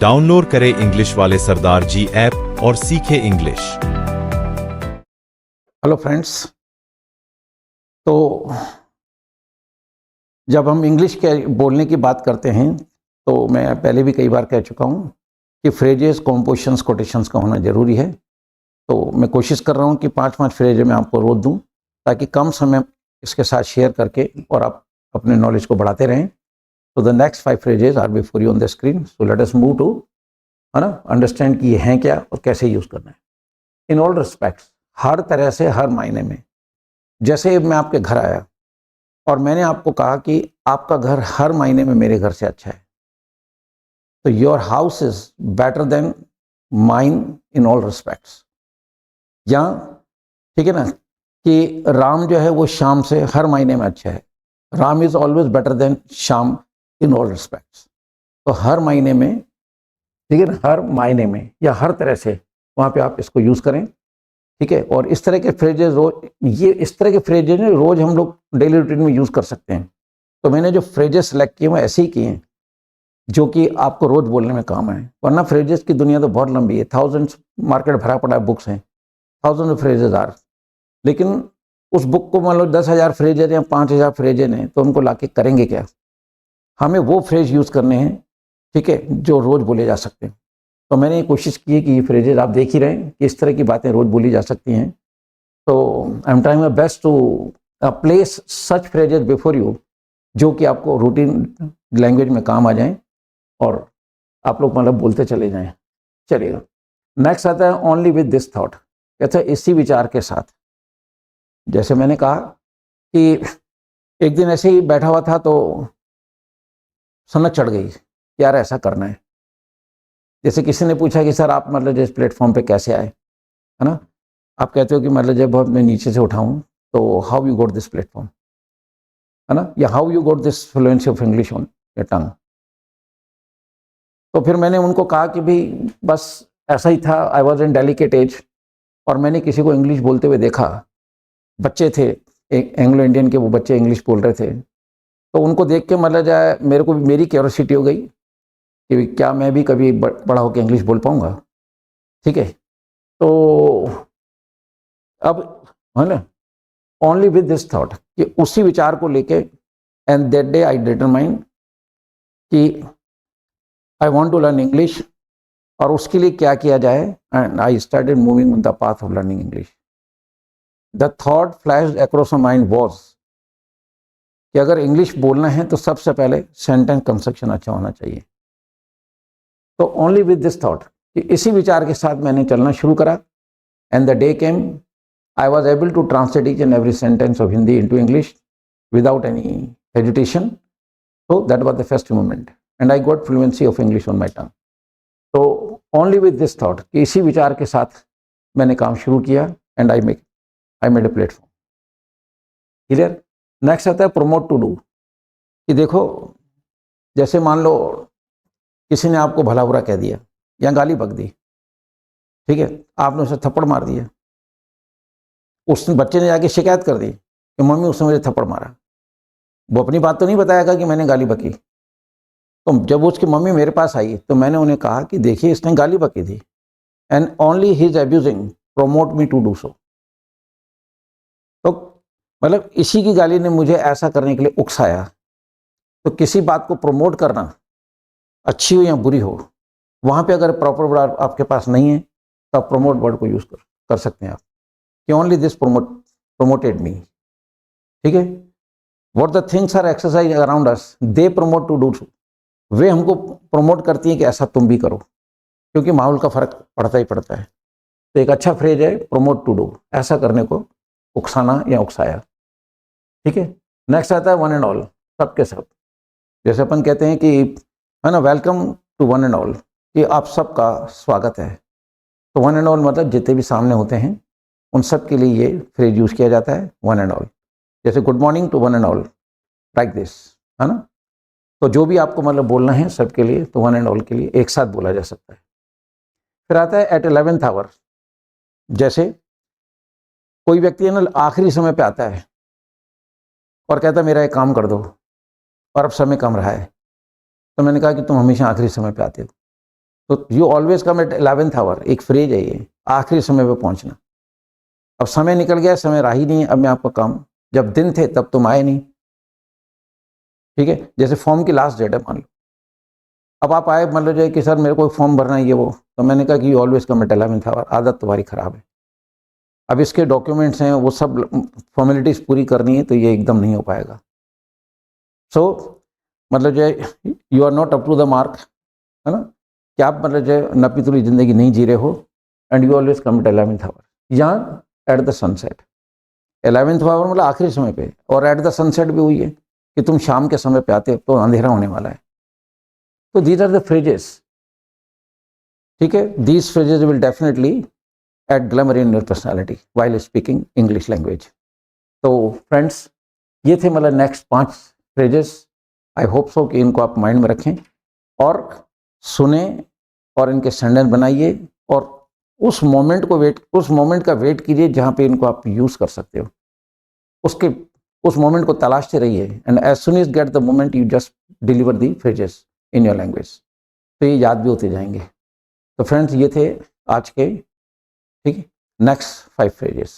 Download करें English वाले सरदार जी app और सीखें इंग्लिश। हेलो फ्रेंड्स, तो जब हम इंग्लिश के बोलने की बात करते हैं तो मैं पहले भी कई बार कह चुका हूँ कि फ्रेजेस, कॉम्पोजिशंस, कोटेशंस का होना ज़रूरी है। तो मैं कोशिश कर रहा हूँ कि 5-5 फ्रेज मैं आपको रोज दूँ ताकि कम समय इसके साथ शेयर करके और आप अपने नॉलेज को बढ़ाते रहें। तो the next 5 phrases are before you on the screen, so let us move to understand कि ये हैं क्या और कैसे यूज़ करना है। इन ऑल रिस्पेक्ट्स, हर तरह से, हर मायने में। जैसे मैं आपके घर आया और मैंने आपको कहा कि आपका घर हर मायने में मेरे घर से अच्छा है, तो your house is better than mine in all respects. या ठीक है ना, कि राम जो है वो श्याम से हर मायने में अच्छा है। Ram is always better than Shyam in all respects. तो हर मायने में, ठीक है ना, हर मायने में या हर तरह से वहाँ पे आप इसको यूज़ करें। ठीक है, और इस तरह के फ्रेजेस रोज, ये इस तरह के फ्रेजेस रोज हम लोग डेली रूटीन में यूज़ कर सकते हैं। तो मैंने जो फ्रेजेस सेलेक्ट किए वो ऐसे ही किए हैं जो कि आपको रोज बोलने में काम आए, वरना फ्रेजेस की दुनिया तो बहुत लंबी है। थाउजेंड्स मार्केट भरा पड़ा है, बुक्स हैं, थाउजेंड ऑफ फ्रेजेस आर। लेकिन उस बुक को मान लो 10,000 फ्रेजेस या 5,000 फ्रेजेस हैं, तो उनको लाके करेंगे क्या? हमें वो फ्रेज यूज़ करने हैं, ठीक है, जो रोज बोले जा सकते हैं। तो मैंने ये कोशिश की है कि ये फ्रेजेस आप देख ही रहे हैं कि इस तरह की बातें रोज बोली जा सकती हैं। तो I am trying my best to place such phrases before you जो कि आपको रूटीन लैंग्वेज में काम आ जाएं और आप लोग मतलब बोलते चले जाएं। चलिएगा, नेक्स्ट आता है ओनली विद दिस थॉट। कहते हैं इसी विचार के साथ। जैसे मैंने कहा कि एक दिन ऐसे ही बैठा हुआ था तो सनक चढ़ गई, यार ऐसा करना है। जैसे किसी ने पूछा कि सर आप मतलब इस प्लेटफॉर्म पे कैसे आए, है ना? आप कहते हो कि मतलब जब बहुत मैं नीचे से उठाऊं, तो how you got this platform, है ना, या how you got this fluency of English on your tongue. तो फिर मैंने उनको कहा कि भाई बस ऐसा ही था, I was in delicate age, और मैंने किसी को इंग्लिश बोलते हुए देखा। बच्चे थे, एक एंग्लो इंडियन के, वो बच्चे इंग्लिश बोल रहे थे। तो उनको देख के मतलब जाए मेरे को, मेरी क्यूरियोसिटी हो गई कि क्या मैं भी कभी बड़ा होकर इंग्लिश बोल पाऊंगा। ठीक है, तो अब, है ना, ओनली विद दिस थॉट, कि उसी विचार को लेके, and that day I determined कि I want to learn English, और उसके लिए क्या किया जाए। And I started moving on the path of learning English. The thought flashed across my mind was कि अगर इंग्लिश बोलना है तो सबसे पहले सेंटेंस कंस्ट्रक्शन अच्छा होना चाहिए। तो ओनली विद दिस थॉट, कि इसी विचार के साथ मैंने चलना शुरू करा। And the day came, I was able to translate each and every sentence of Hindi into English without any hesitation. So that was the first moment, and I got fluency of English on my tongue. So only with this thought, कि इसी विचार के साथ मैंने काम शुरू किया, and I made a platform. Clear? Next आता है promote to do, कि देखो जैसे मान लो किसी ने आपको भला बुरा कह दिया या गाली बक दी, ठीक है, आपने उसे थप्पड़ मार दिया। उस बच्चे ने जाके शिकायत कर दी कि मम्मी उसने मुझे थप्पड़ मारा। वो अपनी बात तो नहीं बताएगा कि मैंने गाली बकी। तो जब उसकी मम्मी मेरे पास आई तो मैंने उन्हें कहा कि देखिए इसने गाली बकी थी, and only he is abusing, promote me to do so. तो मतलब इसी की गाली ने मुझे ऐसा करने के लिए उकसाया। तो किसी बात को प्रमोट करना, अच्छी हो या बुरी हो, वहाँ पे अगर प्रॉपर वर्ड आपके पास नहीं है तो आप प्रमोट वर्ड को यूज़ कर सकते हैं आप, कि ओनली दिस promoted me। ठीक है, what the things are exercise around us, they promote to do so. वे हमको प्रमोट करती हैं कि ऐसा तुम भी करो, क्योंकि माहौल का फर्क पड़ता ही पड़ता है। तो एक अच्छा फ्रेज है प्रमोट टू डू, ऐसा करने को, उकसाना या उकसाया। ठीक है, नेक्स्ट आता है वन एंड ऑल, सबके सब। जैसे अपन कहते हैं कि, है ना, welcome to one and all, कि आप सबका स्वागत है। तो वन एंड ऑल मतलब जितने भी सामने होते हैं उन सब के लिए ये फ्रेज यूज किया जाता है, वन एंड ऑल। जैसे good morning to one and all, like this, है ना। तो जो भी आपको मतलब बोलना है सबके लिए, तो वन एंड ऑल के लिए एक साथ बोला जा सकता है। फिर आता है एट 11th आवर। जैसे कोई व्यक्ति है ना आखिरी समय पे आता है और कहता है मेरा एक काम कर दो, और अब समय कम रहा है। तो मैंने कहा कि तुम हमेशा आखिरी समय पे आते हो, तो you always come at 11th hour, एक फ्रेज है ये, आखिरी समय पे पहुंचना। अब समय निकल गया, समय रहा ही नहीं, अब मैं आपका काम, जब दिन थे तब तुम आए नहीं, ठीक है। जैसे फॉर्म की लास्ट डेट है मान लो, अब आप आए, मान लो जाए कि सर मेरे को फॉर्म भरना है ये वो, तो मैंने कहा कि you always come at 11th hour, आदत तुम्हारी खराब है। अब इसके डॉक्यूमेंट्स हैं, वो सब फॉर्मेलिटीज पूरी करनी है, तो ये एकदम नहीं हो पाएगा। सो मतलब जो है you are not up to the mark, है ना, कि आप मतलब जो है नपी तुली जिंदगी नहीं जी रहे हो, and you always come at 11th hour, यहाँ at the sunset. 11th hour मतलब आखिरी समय पे, और एट द सनसेट भी हुई है कि तुम शाम के समय पे आते हो तो अंधेरा होने वाला है। तो दीज आर द फ्रेजेस, ठीक है। These phrases will definitely add glamour in your personality while speaking English language. तो फ्रेंड्स, ये थे मतलब next 5 phrases. I hope so कि इनको आप माइंड में रखें और सुने और इनके सेंटेंस बनाइए, और उस मोमेंट का वेट कीजिए जहाँ पे इनको आप यूज़ कर सकते हो, उस मोमेंट को तलाशते रहिए, and as soon as get the moment you just deliver the phrases in your language, तो ये याद भी होते जाएंगे। तो फ्रेंड्स, ये थे आज के, ठीक है, नेक्स्ट 5 फ्रेजेस।